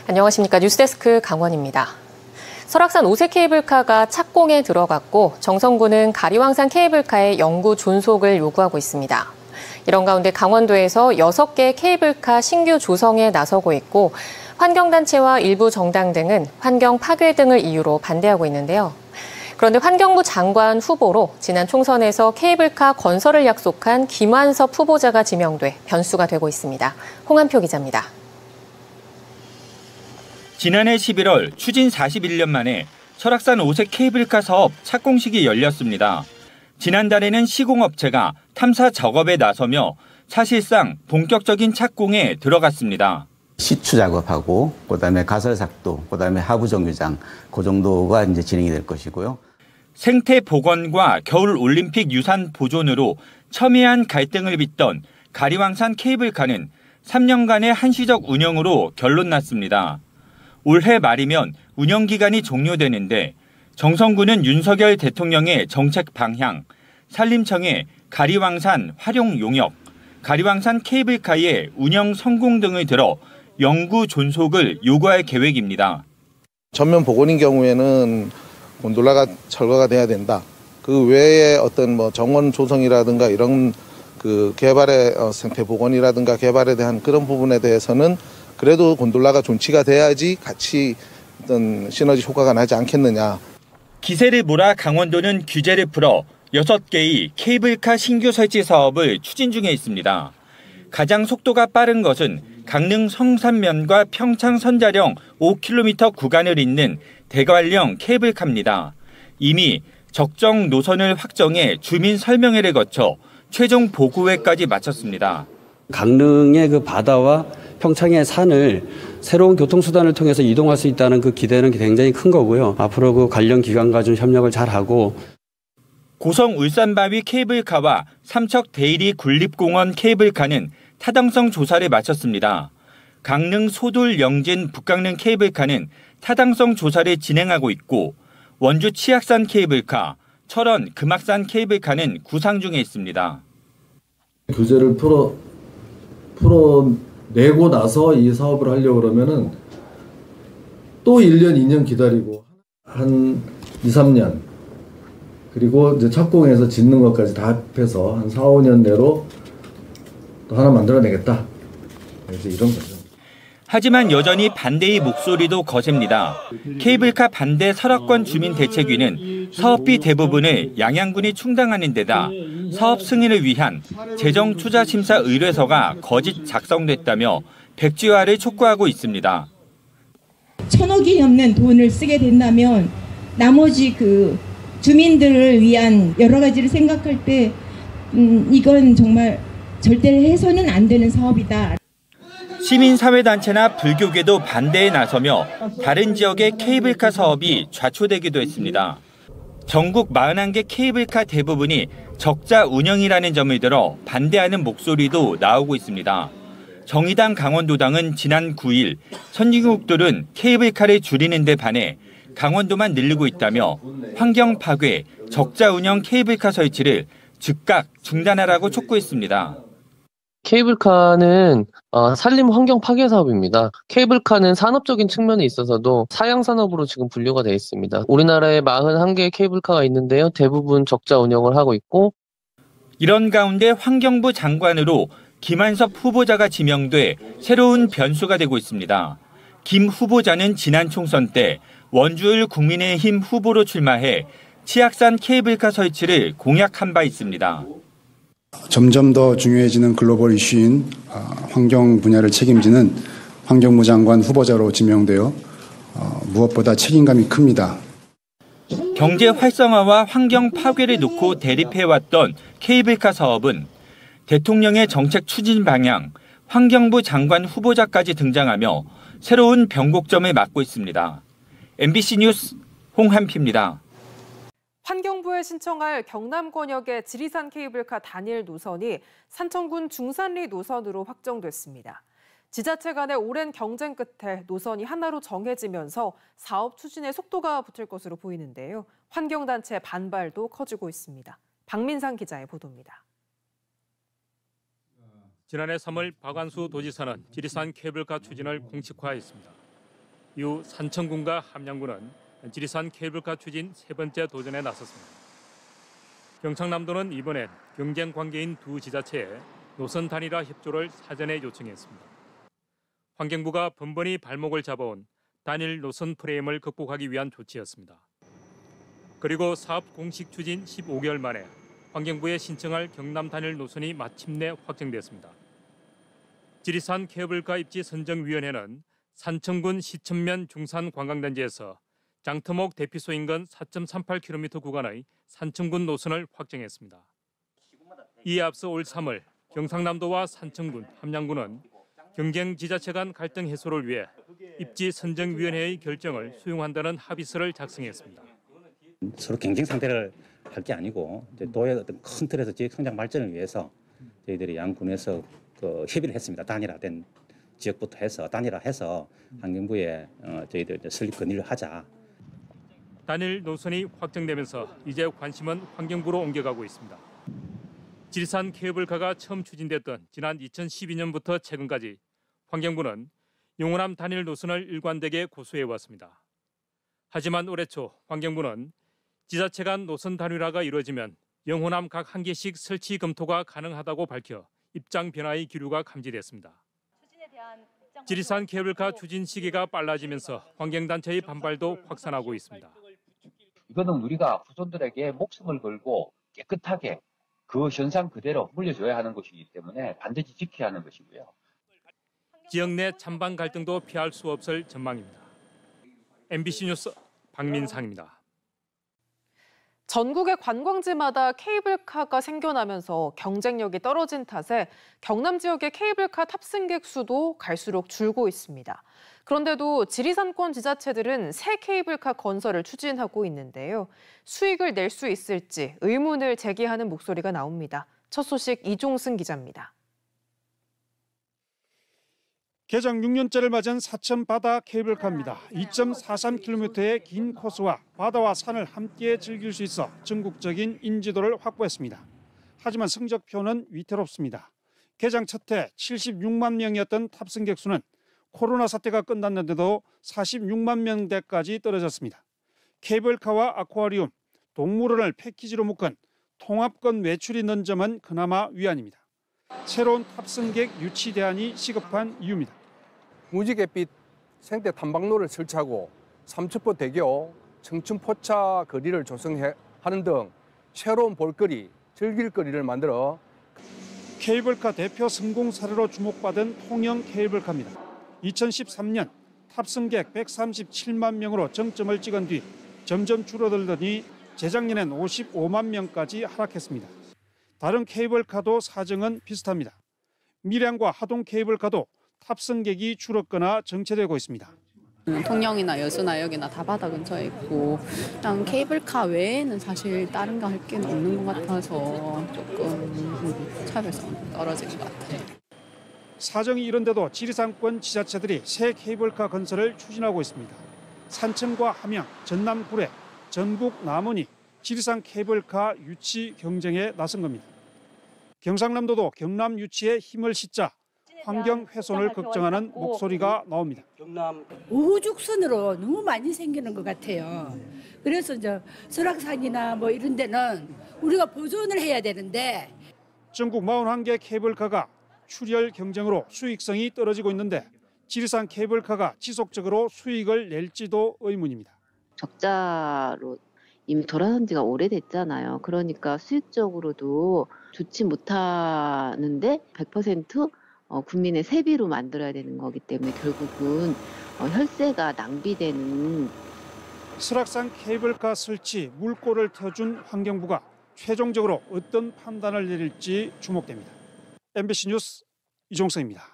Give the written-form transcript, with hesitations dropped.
안녕하십니까. 뉴스데스크 강원입니다. 설악산 오색 케이블카가 착공에 들어갔고 정성군은 가리왕산 케이블카의 영구 존속을 요구하고 있습니다. 이런 가운데 강원도에서 6개 케이블카 신규 조성에 나서고 있고 환경단체와 일부 정당 등은 환경 파괴 등을 이유로 반대하고 있는데요. 그런데 환경부 장관 후보로 지난 총선에서 케이블카 건설을 약속한 김완섭 후보자가 지명돼 변수가 되고 있습니다. 홍한표 기자입니다. 지난해 11월 추진 41년 만에 설악산 오색 케이블카 사업 착공식이 열렸습니다. 지난달에는 시공업체가 탐사 작업에 나서며 사실상 본격적인 착공에 들어갔습니다. 시추 작업하고 그다음에 가설 삭도, 그다음에 하부 정류장 그 정도가 이제 진행이 될 것이고요. 생태 복원과 겨울 올림픽 유산 보존으로 첨예한 갈등을 빚던 가리왕산 케이블카는 3년간의 한시적 운영으로 결론 났습니다. 올해 말이면 운영 기간이 종료되는데 정성군은 윤석열 대통령의 정책 방향, 산림청의 가리왕산 활용 용역, 가리왕산 케이블카의 운영 성공 등을 들어 영구 존속을 요구할 계획입니다. 전면 복원인 경우에는 곤돌라가 철거가 돼야 된다. 그 외에 어떤 정원 조성이라든가 이런 그 개발의 생태 복원이라든가 개발에 대한 그런 부분에 대해서는 그래도 곤돌라가 존치가 돼야지 같이 어떤 시너지 효과가 나지 않겠느냐. 기세를 몰아 강원도는 규제를 풀어 6개의 케이블카 신규 설치 사업을 추진 중에 있습니다. 가장 속도가 빠른 것은 강릉 성산면과 평창 선자령 5km 구간을 잇는 대관령 케이블카입니다. 이미 적정 노선을 확정해 주민 설명회를 거쳐 최종 보고회까지 마쳤습니다. 강릉의 그 바다와 평창의 산을 새로운 교통수단을 통해서 이동할 수 있다는 그 기대는 굉장히 큰 거고요. 앞으로 그 관련 기관과 좀 협력을 잘하고. 고성 울산바위 케이블카와 삼척 대이리 군립공원 케이블카는 타당성 조사를 마쳤습니다. 강릉 소돌 영진 북강릉 케이블카는 타당성 조사를 진행하고 있고 원주 치악산 케이블카, 철원 금악산 케이블카는 구상 중에 있습니다. 규제를 풀어내고 나서 이 사업을 하려고 그러면은 또 1년, 2년 기다리고 한 2, 3년 그리고 이제 착공해서 짓는 것까지 다 합해서 한 4, 5년 내로 또 하나 만들어내겠다. 그래서 이런 거죠. 하지만 여전히 반대의 목소리도 거셉니다. 케이블카 반대 설악권 주민대책위는 사업비 대부분을 양양군이 충당하는 데다 사업 승인을 위한 재정투자심사 의뢰서가 거짓 작성됐다며 백지화를 촉구하고 있습니다. 1,000억이 넘는 돈을 쓰게 된다면 나머지 그 주민들을 위한 여러 가지를 생각할 때 이건 정말 절대 해서는 안 되는 사업이다. 시민사회단체나 불교계도 반대에 나서며 다른 지역의 케이블카 사업이 좌초되기도 했습니다. 전국 41개 케이블카 대부분이 적자 운영이라는 점을 들어 반대하는 목소리도 나오고 있습니다. 정의당 강원도당은 지난 9일 선진국들은 케이블카를 줄이는 데 반해 강원도만 늘리고 있다며 환경 파괴, 적자 운영 케이블카 설치를 즉각 중단하라고 촉구했습니다. 케이블카는 산림 환경 파괴 사업입니다. 케이블카는 산업적인 측면에 있어서도 사양산업으로 지금 분류가 되어 있습니다. 우리나라에 41개의 케이블카가 있는데요. 대부분 적자 운영을 하고 있고. 이런 가운데 환경부 장관으로 김완섭 후보자가 지명돼 새로운 변수가 되고 있습니다. 김 후보자는 지난 총선 때 원주을 국민의힘 후보로 출마해 치악산 케이블카 설치를 공약한 바 있습니다. 점점 더 중요해지는 글로벌 이슈인 환경 분야를 책임지는 환경부 장관 후보자로 지명되어 무엇보다 책임감이 큽니다. 경제 활성화와 환경 파괴를 놓고 대립해왔던 케이블카 사업은 대통령의 정책 추진 방향, 환경부 장관 후보자까지 등장하며 새로운 변곡점을 맞고 있습니다. MBC 뉴스 홍한표입니다. 환경부에 신청할 경남 권역의 지리산 케이블카 단일 노선이 산청군 중산리 노선으로 확정됐습니다. 지자체 간의 오랜 경쟁 끝에 노선이 하나로 정해지면서 사업 추진에 속도가 붙을 것으로 보이는데요. 환경단체 반발도 커지고 있습니다. 박민상 기자의 보도입니다. 지난해 3월 박완수 도지사는 지리산 케이블카 추진을 공식화했습니다. 이후 산청군과 함양군은 지리산 케이블카 추진 세 번째 도전에 나섰습니다. 경상남도는 이번엔 경쟁 관계인 두 지자체에 노선 단일화 협조를 사전에 요청했습니다. 환경부가 번번이 발목을 잡아온 단일 노선 프레임을 극복하기 위한 조치였습니다. 그리고 사업 공식 추진 15개월 만에 환경부에 신청할 경남 단일 노선이 마침내 확정됐습니다. 지리산 케이블카 입지 선정위원회는 산청군 시천면 중산관광단지에서 장터목 대피소 인근 4.38km 구간의 산청군 노선을 확정했습니다. 이에 앞서 올 3월 경상남도와 산청군, 함양군은 경쟁 지자체 간 갈등 해소를 위해 입지 선정위원회의 결정을 수용한다는 합의서를 작성했습니다. 서로 경쟁 상대를 할 게 아니고 이제 도의 어떤 큰 틀에서 지역 성장 발전을 위해서 저희들이 양 군에서 협의를 했습니다. 단일화된 지역부터 해서 단일화해서 환경부에 저희들 설립 건의를 하자. 단일 노선이 확정되면서 이제 관심은 환경부로 옮겨가고 있습니다. 지리산 케이블카가 처음 추진됐던 지난 2012년부터 최근까지 환경부는 용호남 단일 노선을 일관되게 고수해왔습니다. 하지만 올해 초 환경부는 지자체 간 노선 단일화가 이루어지면 영호남 각 한 개씩 설치 검토가 가능하다고 밝혀 입장 변화의 기류가 감지됐습니다. 지리산 케이블카 추진 시기가 빨라지면서 환경단체의 반발도 확산하고 있습니다. 이거는 우리가 후손들에게 목숨을 걸고 깨끗하게 그 현상 그대로 물려줘야 하는 것이기 때문에 반드시 지켜야 하는 것이고요. 지역 내 찬반 갈등도 피할 수 없을 전망입니다. MBC 뉴스 박민상입니다. 전국의 관광지마다 케이블카가 생겨나면서 경쟁력이 떨어진 탓에 경남 지역의 케이블카 탑승객 수도 갈수록 줄고 있습니다. 그런데도 지리산권 지자체들은 새 케이블카 건설을 추진하고 있는데요. 수익을 낼 수 있을지 의문을 제기하는 목소리가 나옵니다. 첫 소식 이종승 기자입니다. 개장 6년째를 맞은 사천 바다 케이블카입니다. 2.43km의 긴 코스와 바다와 산을 함께 즐길 수 있어 전국적인 인지도를 확보했습니다. 하지만 성적표는 위태롭습니다. 개장 첫 해 76만 명이었던 탑승객 수는 코로나 사태가 끝났는데도 46만 명대까지 떨어졌습니다. 케이블카와 아쿠아리움, 동물원을 패키지로 묶은 통합권 외출이 있는 점은 그나마 위안입니다. 새로운 탑승객 유치 대안이 시급한 이유입니다. 무지갯빛 생태 탐방로를 설치하고 삼천포 대교, 청춘포차 거리를 조성하는 등 새로운 볼거리, 즐길거리를 만들어 케이블카 대표 성공 사례로 주목받은 통영 케이블카입니다. 2013년 탑승객 137만 명으로 정점을 찍은 뒤 점점 줄어들더니 재작년엔 55만 명까지 하락했습니다. 다른 케이블카도 사정은 비슷합니다. 밀양과 하동 케이블카도 탑승객이 줄었거나 정체되고 있습니다. 통영이나 여수나 여기나 다 바다 근처에 있고 그냥 케이블카 외에는 사실 다른 거 할 게 없는 것 같아서 조금 차별성이 떨어진 것 같아요. 사정이 이런데도 지리산권 지자체들이 새 케이블카 건설을 추진하고 있습니다. 산청과 함양, 전남 구례, 전북 남원이 지리산 케이블카 유치 경쟁에 나선 겁니다. 경상남도도 경남 유치에 힘을 싣자 환경 훼손을 걱정하는 목소리가 나옵니다. 우후죽순으로 너무 많이 생기는 것 같아요. 그래서 이제 설악산이나 뭐 이런 데는 우리가 보존을 해야 되는데 전국 41개 케이블카가 출혈 경쟁으로 수익성이 떨어지고 있는데 지리산 케이블카가 지속적으로 수익을 낼지도 의문입니다. 적자로 이미 돌아선 지가 오래됐잖아요. 그러니까 수익적으로도 좋지 못하는데 100% 국민의 세비로 만들어야 되는 거기 때문에 결국은 혈세가 낭비되는. 설악산 케이블카 설치 물꼬를 터준 환경부가 최종적으로 어떤 판단을 내릴지 주목됩니다. MBC 뉴스 이종성입니다.